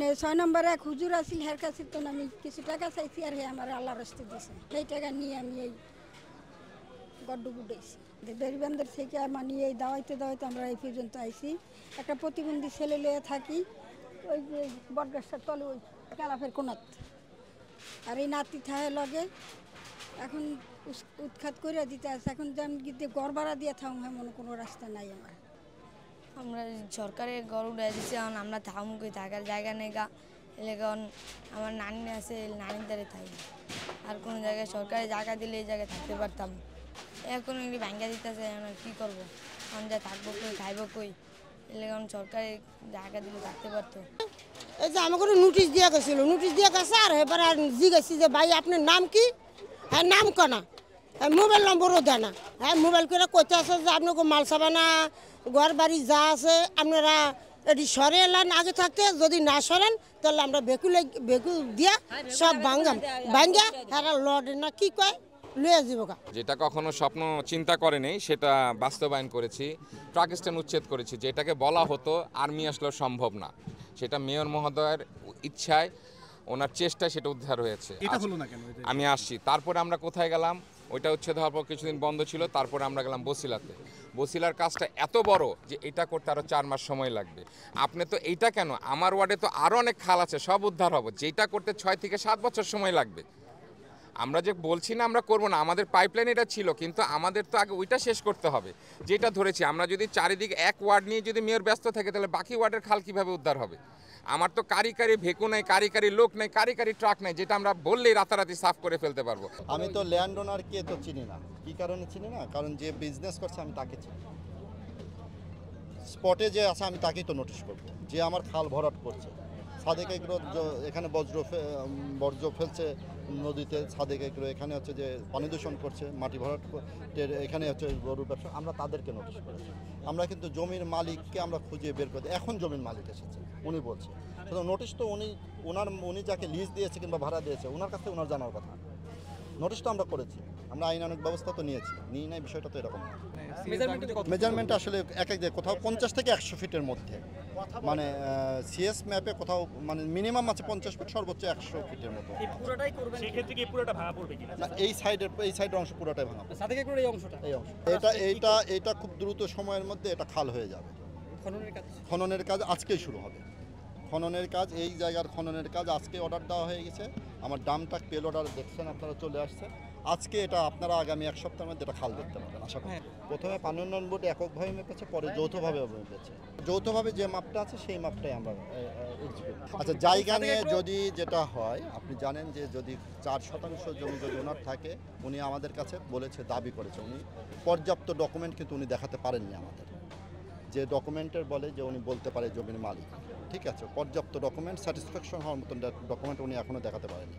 না 6 নম্বরে এক হুজুর আছিল হের কাছে তো আমি কিছু টাকা চাইছি আর হে আমার আল্লাহর রাস্তে দিয়েছে সেই টাকা নিয়ে আমি এই গড্ডু গুডাইছি বেরিবান্ধের থেকে মানে এই দাওয়াইতে আমরা এই পর্যন্ত আইছি একটা প্রতিবন্ধী ছেলে লয়ে থাকি ওই যে বটগাছটার তলে ওই ক্যালাফের কোনাত আর এই নাতি থাহে লগে এখন উৎখাত করে দিতে আছে এখন যেমন গিয়ে ঘর ভাড়া দিয়ে থাকুন এমন কোনো রাস্তা নাই আমার আমরা সরকারের ঘর উঠে দিচ্ছি এখন আমরা থাকুন কই থাকার জায়গা নেই গা এলে কারণ আমার নানি আছে নানির দ্বারে থাকি আর কোনো জায়গায় সরকারি জায়গা দিলে এই জায়গায় থাকতে পারতাম এখন এগুলি ভাঙ্গা দিতেছে এখন কী করবো এখন যা থাকবো কই খাইবো কই এলে কারণ সরকারি জায়গা দিলে থাকতে পারতো এই যে আমাকে নোটিশ দিয়ে গেছিল নোটিশ দিয়ে গেছে আর এবার জিজ্ঞেসি যে ভাই আপনার নাম কি হ্যাঁ নাম কনা হ্যাঁ মোবাইল নম্বরও দেয় না হ্যাঁ মোবাইল করে করতে আসে যে আপনাকে মাল সাবানা ঘর বাড়ি যা আছে আপনারা এটি সরে এলেন আগে থাকতে যদি না সরেন তাহলে আমরা বেকু দিয়া সব ভাঙ্গা হ্যাঁ লড়ে না কি কয় লয়ে যাবো যেটা কখনো স্বপ্ন চিন্তা করেনি সেটা বাস্তবায়ন করেছি ট্রাক স্ট্যান্ড উচ্ছেদ করেছি যেটাকে বলা হতো আর্মি আসলেও সম্ভব না সেটা মেয়র মহোদয়ের ইচ্ছায় ওনার চেষ্টায় সেটা উদ্ধার হয়েছে আমি আসছি তারপরে আমরা কোথায় গেলাম ওইটা উচ্ছেদ হওয়ার পর কিছুদিন বন্ধ ছিল তারপরে আমরা গেলাম বসিলাতে বসিলার কাজটা এত বড় যে এটা করতে আরও 4 মাস সময় লাগবে আপনি তো এইটা কেন আমার ওয়ার্ডে তো আরও অনেক খাল আছে সব উদ্ধার হবে যেটা করতে 6 থেকে 7 বছর সময় লাগবে আমরা যে বলছি না আমরা করব না আমাদের পাইপলাইন এটা ছিল কিন্তু আমাদের তো আগে ওইটা শেষ করতে হবে যেটা ধরেছি আমরা যদি চারিদিকে এক ওয়ার্ড নিয়ে যদি মেয়র ব্যস্ত থাকে তাহলে বাকি ওয়ার্ডের খাল কীভাবে উদ্ধার হবে আমার তো কারিকারি ভেকু নাই কারিকারি লোক নাই কারিকারি ট্রাক নাই যেটা আমরা বললেই রাতারাতি সাফ করে ফেলতে পারবো আমি তো ল্যান্ড ওনারকে তো চিনি না কী কারণে চিনি না কারণ যে বিজনেস করছে আমি তাকে চিনি স্পটে যে আছে আমি তাকেই তো নোটিশ করব যে আমার খাল ভরাট করছে সাদেক এগ্রো এখানে বর্জ্য ফেলছে নদীতে সাদেক এগ্রো এখানে হচ্ছে যে পানি দূষণ করছে মাটি ভরাট এখানে হচ্ছে গরুর ব্যবসা আমরা তাদেরকে নোটিশ করেছি আমরা কিন্তু জমির মালিককে আমরা খুঁজে বের করতে এখন জমির মালিক এসেছে উনি বলছে তো নোটিশ তো উনি যাকে লিজ দিয়েছে কিংবা ভাড়া দিয়েছে ওনার কাছে ওনার জানার কথা নোটিশ তো আমরা করেছি আমরা আইনানুগ ব্যবস্থা তো নিয়েছি নিয়ে নাই বিষয়টা তো এরকম মেজারমেন্ট আসলে এক এক কোথাও 50 থেকে 100 ফিটের মধ্যে মানে সিএস ম্যাপে কোথাও মানে মিনিমাম আছে 50 ফিট সর্বোচ্চ 100 ফিটের মতো পুরোটাই করবেন সেই ক্ষেত্রে কি পুরোটা ভাঙা পড়বে কিনা না এই সাইডের অংশ পুরোটাই ভাঙা সাদেকে করে এই অংশটা এটা খুব দ্রুত সময়ের মধ্যে এটা খাল হয়ে যাবে খননের কাজ আজকেই শুরু হবে খননের কাজ এই জায়গার খননের কাজ আজকে অর্ডার দেওয়া হয়ে গেছে আমার ডামটাক পেল অর্ডার দেখছেন আপনারা চলে আসছে আজকে এটা আপনারা আগামী 1 সপ্তাহের মধ্যে এটা খাল দেখতে পাবেন আশা করি প্রথমে পানি উন্নয়ন বোর্ড এককভাবে মেপেছে পরে যৌথভাবে মেপেছে যৌথভাবে যে মাপটা আছে সেই মাপটাই আমরা আচ্ছা জায়গা নিয়ে যদি যেটা হয় আপনি জানেন যে যদি 4% জমি যদি ওনার থাকে উনি আমাদের কাছে বলেছে দাবি করেছে উনি পর্যাপ্ত ডকুমেন্ট কিন্তু উনি দেখাতে পারেননি আমাদের যে ডকুমেন্টের বলে যে উনি বলতে পারে জমির মালিক ঠিক আছে পর্যাপ্ত ডকুমেন্ট স্যাটিসফ্যাকশন হওয়ার মতন ডকুমেন্ট উনি এখনও দেখাতে পারেনি